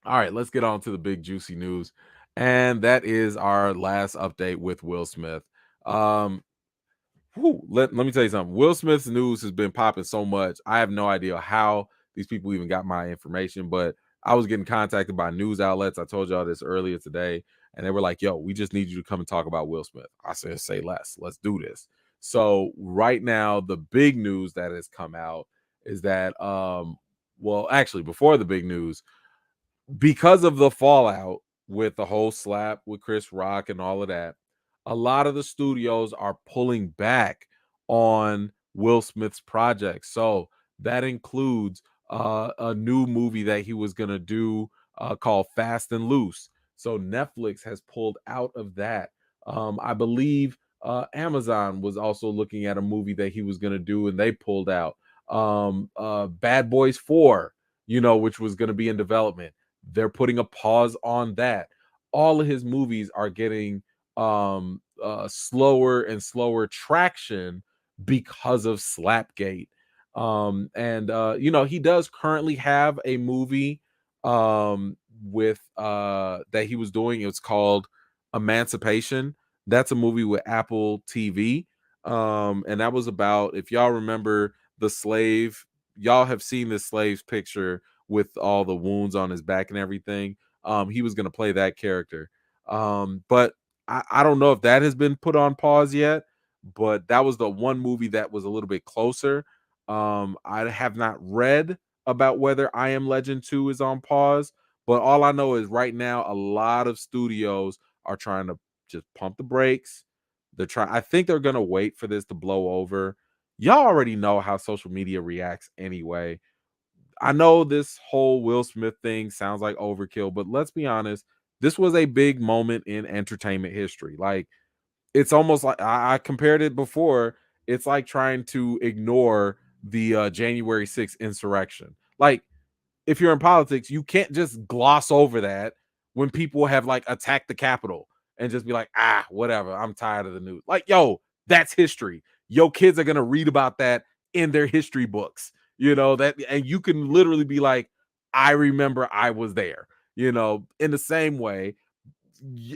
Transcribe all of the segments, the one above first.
All right, let's get on to the big juicy news. And that is our last update with Will Smith. Um, let me tell you something. Will Smith's news has been popping so much. I have no idea how these people even got my information, but I was getting contacted by news outlets. I told y'all this earlier today, and they were like, yo, we just need you to come and talk about Will Smith. I said, say less. Let's do this. So right now, the big news that has come out is that well, actually, before the big news, because of the fallout with the whole slap with Chris Rock and all of that, a lot of the studios are pulling back on Will Smith's projects. So that includes a new movie that he was going to do called Fast and Loose. So Netflix has pulled out of that. I believe Amazon was also looking at a movie that he was going to do and they pulled out. Bad Boys 4, which was going to be in development, they're putting a pause on that. All of his movies are getting slower and slower traction because of Slapgate. And he does currently have a movie with that he was doing. It's called Emancipation. That's a movie with Apple TV. And that was about, if y'all remember the slave, y'all have seen the slave's picture with all the wounds on his back and everything. He was going to play that character. But I don't know if that has been put on pause yet, but that was the one movie that was a little bit closer. I have not read about whether I Am Legend 2 is on pause, but all I know is right now a lot of studios are trying to just pump the brakes. I think they're gonna wait for this to blow over. Y'all already know how social media reacts anyway. I know this whole Will Smith thing sounds like overkill, but let's be honest, this was a big moment in entertainment history. Like, it's almost like I compared it before. It's like trying to ignore the January 6th insurrection. Like, if you're in politics, you can't just gloss over that when people have like attacked the Capitol and just be like, whatever, I'm tired of the news. Like, yo, that's history. Yo, kids are gonna read about that in their history books, that, and you can literally be like, I remember I was there, in the same way.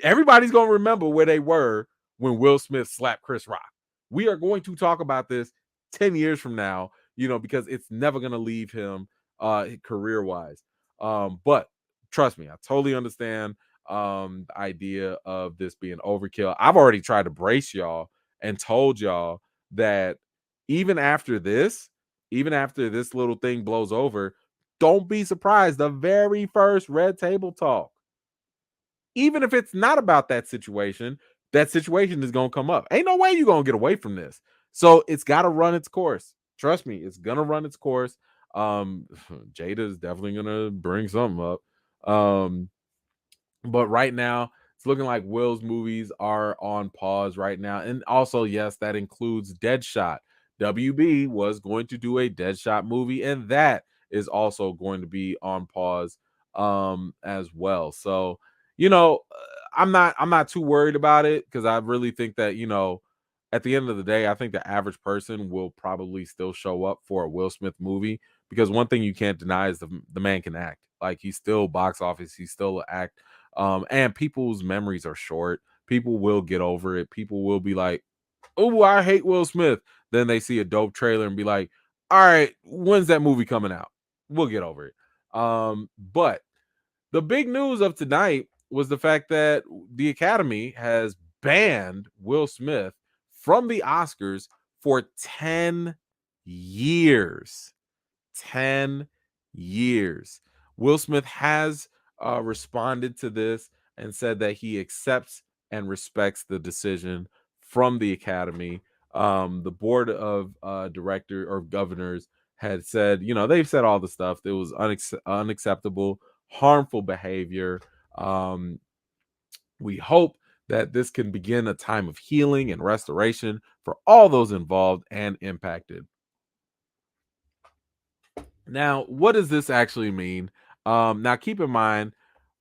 Everybody's gonna remember where they were when Will Smith slapped Chris Rock. We are going to talk about this 10 years from now, because it's never gonna leave him career wise. But trust me, I totally understand the idea of this being overkill. I've already tried to brace y'all and told y'all that even after this, even after this little thing blows over, don't be surprised. The very first Red Table Talk, even if it's not about that situation is going to come up. Ain't no way you're going to get away from this. So it's got to run its course. Trust me, it's going to run its course. Jada is definitely going to bring something up. But right now, it's looking like Will's movies are on pause right now. And also, yes, that includes Deadshot. WB was going to do a Deadshot movie, and that is also going to be on pause as well. So, I'm not too worried about it because I really think that, at the end of the day, I think the average person will probably still show up for a Will Smith movie because one thing you can't deny is the man can act. Like, he's still box office, he's still an act. And people's memories are short. People will get over it. People will be like, oh, I hate Will Smith. Then they see a dope trailer and be like, all right, when's that movie coming out? We'll get over it. But the big news of tonight was the fact that the Academy has banned Will Smith from the Oscars for 10 years. 10 years. Will Smith has responded to this and said that he accepts and respects the decision from the Academy. The board of director or governors had said, they've said all the stuff. It was unacceptable, harmful behavior. Um, we hope that this can begin a time of healing and restoration for all those involved and impacted. Now, what does this actually mean? Now, keep in mind,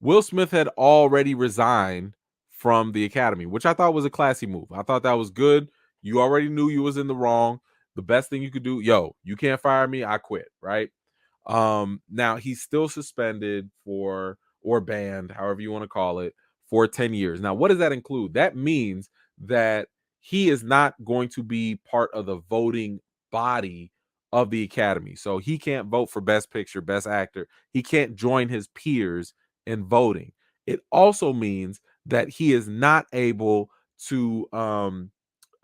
Will Smith had already resigned from the Academy, which I thought was a classy move. I thought that was good. You already knew you was in the wrong. The best thing you could do, yo, you can't fire me, I quit, right? Now he's still suspended for or banned, however you want to call it, for 10 years. Now, what does that include? That means that he is not going to be part of the voting body of the Academy. So he can't vote for Best Picture, Best Actor. He can't join his peers in voting. It also means that he is not able to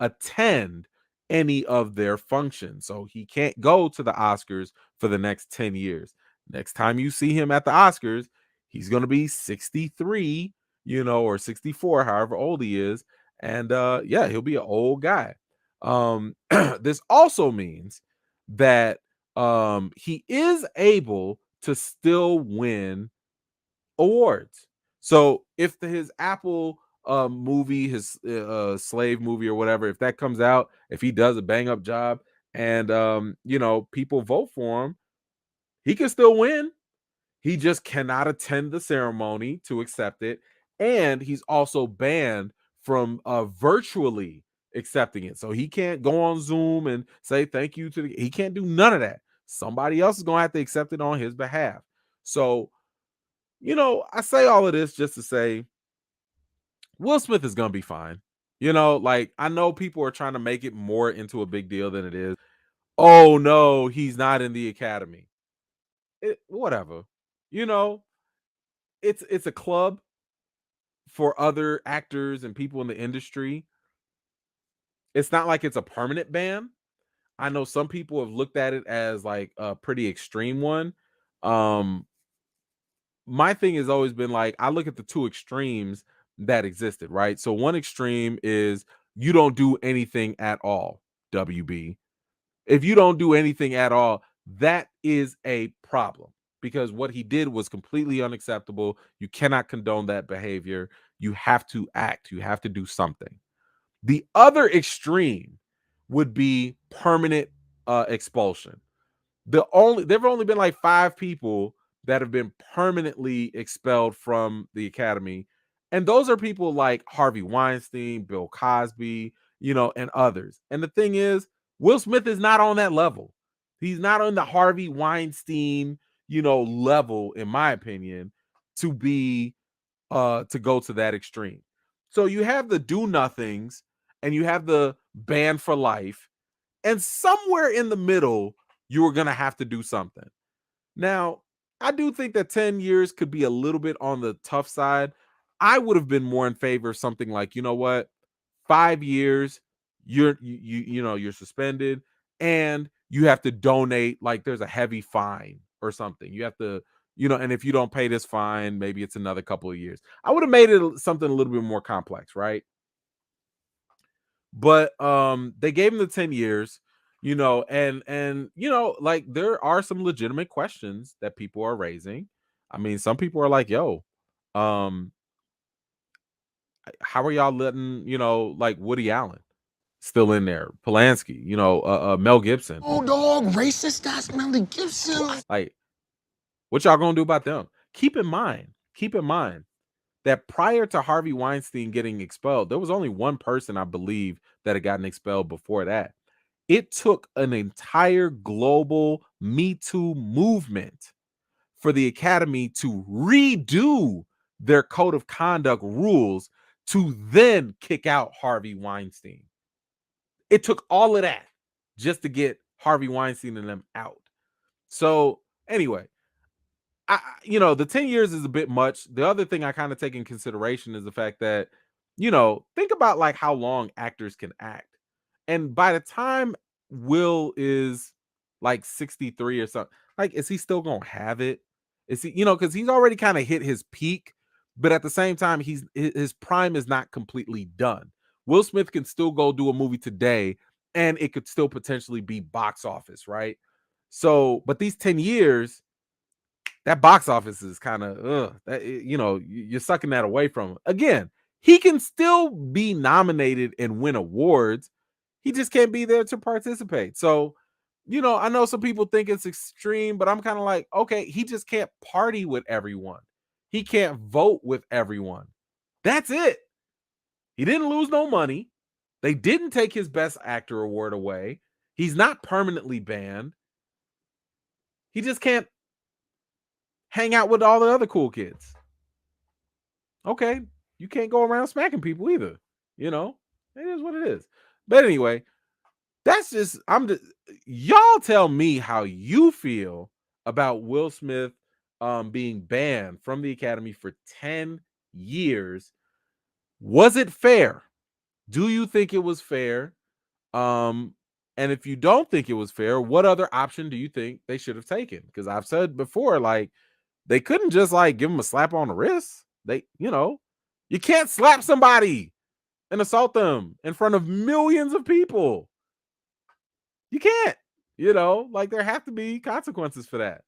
attend any of their functions. So he can't go to the Oscars for the next 10 years. Next time you see him at the Oscars, he's going to be 63, or 64, however old he is. And yeah, he'll be an old guy. This also means that he is able to still win awards. So if his Apple movie, his slave movie or whatever, if that comes out, if he does a bang up job and people vote for him, he can still win. He just cannot attend the ceremony to accept it, and he's also banned from virtually accepting it. So he can't go on Zoom and say thank you to he can't do none of that. Somebody else is going to have to accept it on his behalf. So, I say all of this just to say Will Smith is going to be fine. Like I know people are trying to make it more into a big deal than it is. Oh no, he's not in the Academy. Whatever. You know, it's a club for other actors and people in the industry. It's not like it's a permanent ban. I know some people have looked at it as like a pretty extreme one. Um, my thing has always been like I look at the two extremes that existed, right? So one extreme is you don't do anything at all, WB. If you don't do anything at all, that is a problem because what he did was completely unacceptable. You cannot condone that behavior. You have to act, you have to do something. The other extreme would be permanent expulsion. There've only been like 5 people that have been permanently expelled from the Academy, and those are people like Harvey Weinstein, Bill Cosby, and others. And the thing is, Will Smith is not on that level. He's not on the Harvey Weinstein, level, in my opinion, to be to go to that extreme. So you have the do nothings and you have the ban for life, and somewhere in the middle, you are going to have to do something. Now, I do think that 10 years could be a little bit on the tough side. I would have been more in favor of something like, you know what? 5 years, you're suspended and you have to donate, like there's a heavy fine or something. You have to, and if you don't pay this fine, maybe it's another couple of years. I would have made it something a little bit more complex, right? But they gave him the 10 years, and like there are some legitimate questions that people are raising. I mean, some people are like, yo, um how are y'all letting, like Woody Allen still in there, Polanski, Mel Gibson? Oh, dog, racist. That's Mel Gibson. Like, what y'all gonna do about them? Keep in mind that prior to Harvey Weinstein getting expelled, there was only one person, I believe, that had gotten expelled before that. It took an entire global Me Too movement for the Academy to redo their code of conduct rules to then kick out Harvey Weinstein. It took all of that just to get Harvey Weinstein and them out. So, anyway, the 10 years is a bit much. The other thing I kind of take in consideration is the fact that, think about like how long actors can act. And by the time Will is like 63 or something, like, is he still gonna have it? Is he, because he's already kind of hit his peak, but at the same time, his prime is not completely done. Will Smith can still go do a movie today and it could still potentially be box office, right? So, but these 10 years, that box office is kind of you're sucking that away from him. Again, he can still be nominated and win awards. He just can't be there to participate. So, I know some people think it's extreme, but I'm kind of like, okay, he just can't party with everyone. He can't vote with everyone. That's it. He didn't lose no money. They didn't take his best actor award away. He's not permanently banned. He just can't hang out with all the other cool kids. Okay, you can't go around smacking people either. You know, it is what it is. But anyway, that's just y'all tell me how you feel about Will Smith being banned from the Academy for 10 years. Was it fair? Do you think it was fair? Um, and if you don't think it was fair, what other option do you think they should have taken? Because I've said before, like, they couldn't just like give him a slap on the wrist. You can't slap somebody and assault them in front of millions of people. You can't, like there have to be consequences for that.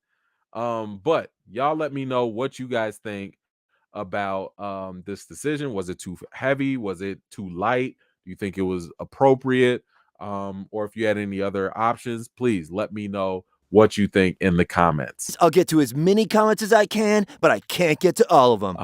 But y'all let me know what you guys think about this decision. Was it too heavy? Was it too light? Do you think it was appropriate? Or if you had any other options, please let me know what you think in the comments. I'll get to as many comments as I can, but I can't get to all of them.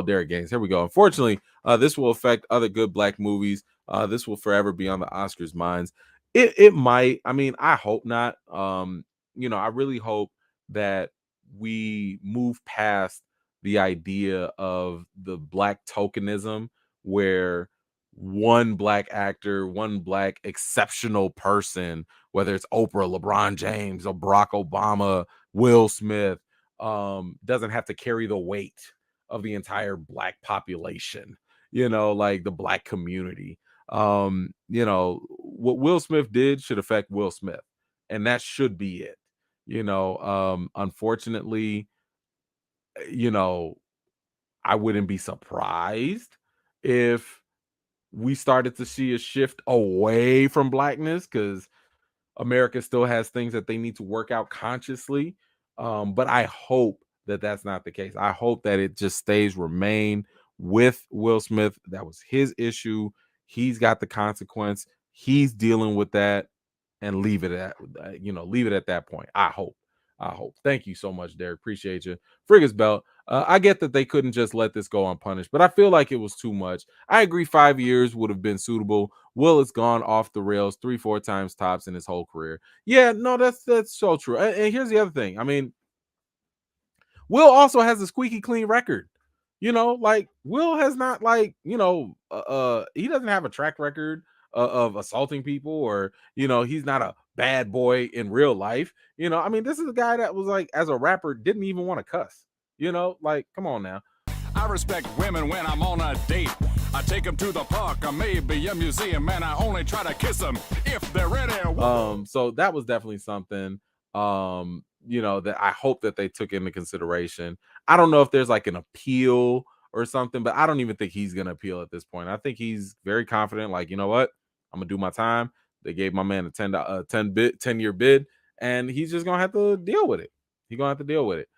Derek Gaines, here we go. Unfortunately, this will affect other good black movies. This will forever be on the Oscars' minds. It might. I mean, I hope not. I really hope that we move past the idea of the black tokenism where one black actor, one black exceptional person, whether it's Oprah, LeBron James, or Barack Obama, Will Smith, doesn't have to carry the weight of the entire black population, like the black community. What Will Smith did should affect Will Smith, and that should be it. Unfortunately, I wouldn't be surprised if we started to see a shift away from blackness because America still has things that they need to work out consciously. But I hope that that's not the case. I hope that it just remain with Will Smith. That was his issue. He's got the consequence. He's dealing with that, and leave it at that point. I hope. Thank you so much, Derek. Appreciate you. Friggers Belt. I get that they couldn't just let this go unpunished, but I feel like it was too much. I agree 5 years would have been suitable. Will has gone off the rails 3-4 times tops in his whole career. Yeah, no, that's so true. And here's the other thing. I mean, Will also has a squeaky clean record. Like Will has not he doesn't have a track record of assaulting people, or he's not a bad boy in real life. I mean, this is a guy that was like, as a rapper, didn't even want to cuss. Like, come on now. I respect women when I'm on a date. I take them to the park or maybe a museum, and I only try to kiss them if they're ready. So that was definitely something that I hope that they took into consideration. I don't know if there's like an appeal or something, but I don't even think he's gonna appeal at this point. I think he's very confident, like, you know what, I'm gonna do my time. They gave my man a 10-year bid, and he's just gonna have to deal with it. He's gonna have to deal with it.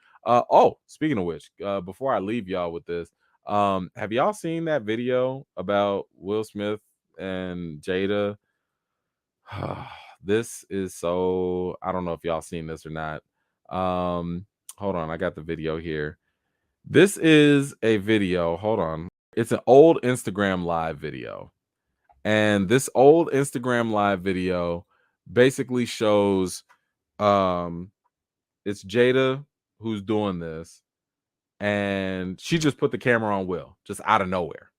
Speaking of which, before I leave y'all with this, have y'all seen that video about Will Smith and Jada? This is so, I don't know if y'all seen this or not. Hold on, I got the video here. This is a video. Hold on. It's an old Instagram live video. And this old Instagram live video basically shows it's Jada who's doing this, and she just put the camera on Will just out of nowhere.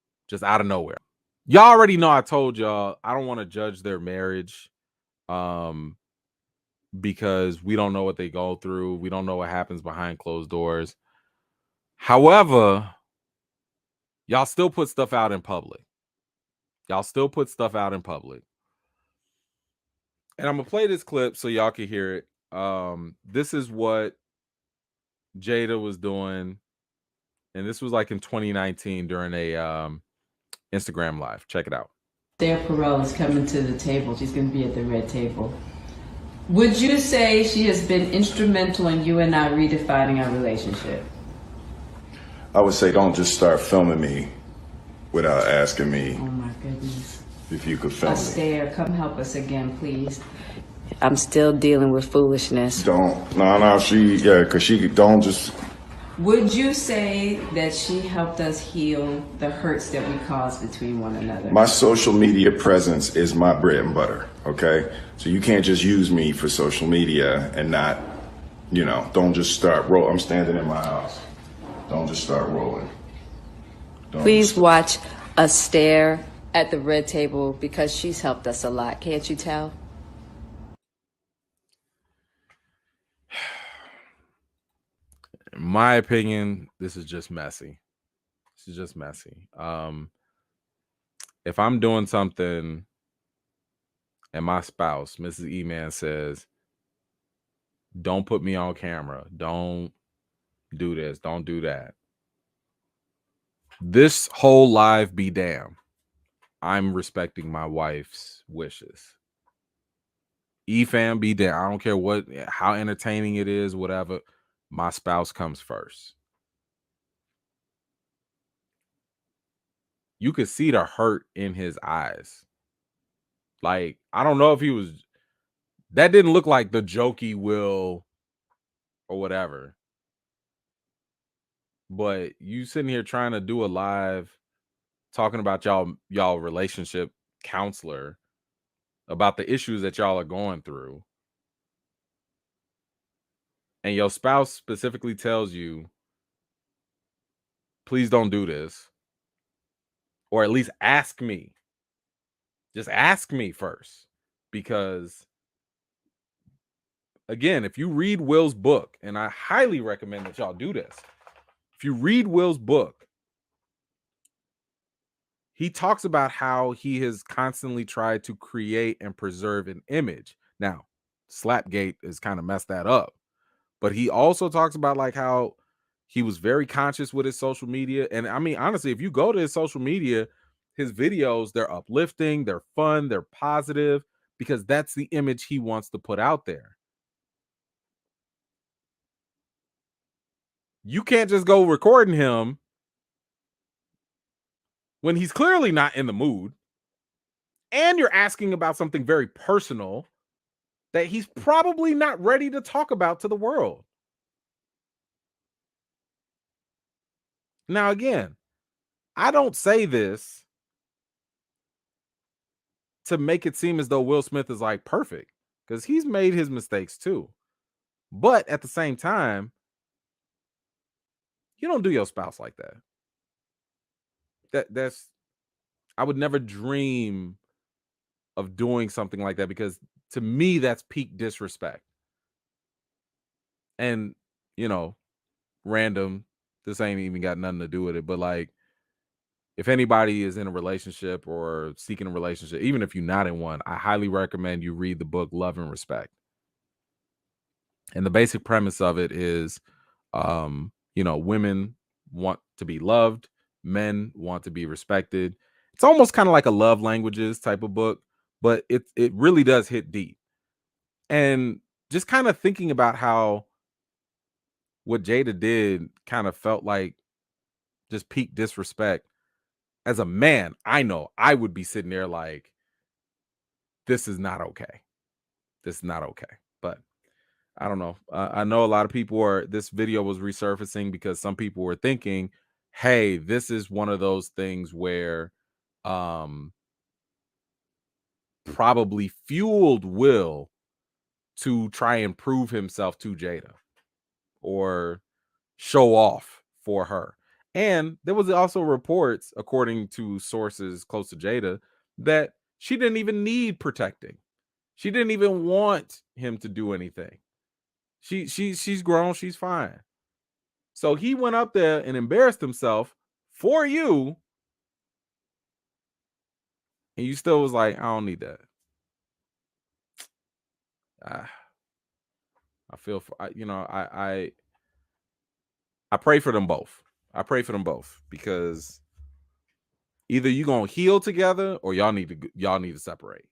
Y'all already know I told y'all I don't want to judge their marriage because we don't know what they go through. We don't know what happens behind closed doors. However, y'all still put stuff out in public. And I'm gonna play this clip so y'all can hear it. This is what Jada was doing, and this was like in 2019 during a Instagram live. Check it out. Sarah Perel is coming to the table. She's going to be at the red table. Would you say she has been instrumental in you and I redefining our relationship? I would say don't just start filming me without asking me. Oh my goodness. If you could film me. Astaire, come help us again, please. I'm still dealing with foolishness. Because she don't just. Would you say that she helped us heal the hurts that we caused between one another? My social media presence is my bread and butter, okay? So you can't just use me for social media and not, don't just start rolling. I'm standing in my house. Don't just start rolling. Please watch us stare at the red table because she's helped us a lot. Can't you tell? In my opinion, this is just messy. This is just messy. If I'm doing something and my spouse, Mrs. E-Man, says, don't put me on camera, don't do this, don't do that. This whole live be damned. I'm respecting my wife's wishes. E-Fam be damned. I don't care how entertaining it is, whatever. My spouse comes first. You could see the hurt in his eyes. Like, I don't know if that didn't look like the jokey Will or whatever. But you sitting here trying to do a live talking about y'all relationship counselor about the issues that y'all are going through. And your spouse specifically tells you, please don't do this. Or at least ask me. Just ask me first. Because, again, if you read Will's book, and I highly recommend that y'all do this. If you read Will's book, he talks about how he has constantly tried to create and preserve an image. Now, Slapgate has kind of messed that up. But he also talks about like how he was very conscious with his social media. And I mean, honestly, if you go to his social media, his videos, they're uplifting, they're fun, they're positive, because that's the image he wants to put out there. You can't just go recording him when he's clearly not in the mood. And you're asking about something very personal that he's probably not ready to talk about to the world. Now, again, I don't say this to make it seem as though Will Smith is like perfect, because he's made his mistakes too. But at the same time, you don't do your spouse like that. That's I would never dream of doing something like that, because to me that's peak disrespect. And random, this ain't even got nothing to do with it, but like, if anybody is in a relationship or seeking a relationship, even if you're not in one, I highly recommend you read the book Love and Respect. And the basic premise of it is, women want to be loved, men want to be respected. It's almost kind of like a love languages type of book, but it really does hit deep. And just kind of thinking about how what Jada did kind of felt like just peak disrespect. As a man, I know I would be sitting there like, this is not okay. This is not okay. But I don't know. I know a lot of people this video was resurfacing because some people were thinking, hey, this is one of those things where probably fueled Will to try and prove himself to Jada or show off for her. And there was also reports, according to sources close to Jada, that she didn't even need protecting. She didn't even want him to do anything. She's grown, she's fine. So he went up there and embarrassed himself for you, and you still was like, I don't need that. I feel for I pray for them both. I pray for them both, because either you gonna heal together or y'all need to separate.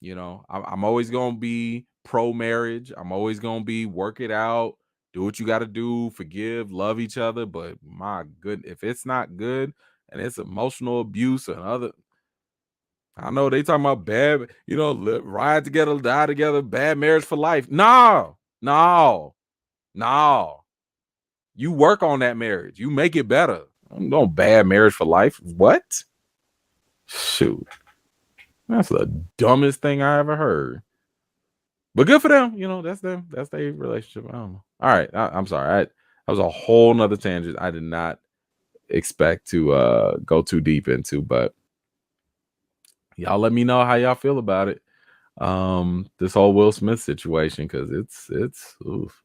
I'm always gonna be pro marriage. I'm always gonna be work it out, do what you got to do, forgive, love each other. But my good, if it's not good and it's emotional abuse and other, I know they talking about bad, ride together, die together, bad marriage for life. No. You work on that marriage. You make it better. No bad marriage for life. What? Shoot. That's the dumbest thing I ever heard. But good for them. That's them. That's their relationship. I don't know. All right. I'm sorry. That was a whole nother tangent. I did not expect to go too deep into, but y'all let me know how y'all feel about it. This whole Will Smith situation, because it's oof.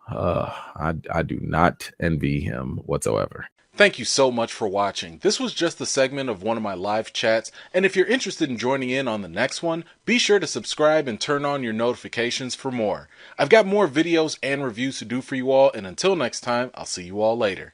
I do not envy him whatsoever. Thank you so much for watching. This was just a segment of one of my live chats, and if you're interested in joining in on the next one, be sure to subscribe and turn on your notifications for more. I've got more videos and reviews to do for you all, and until next time, I'll see you all later.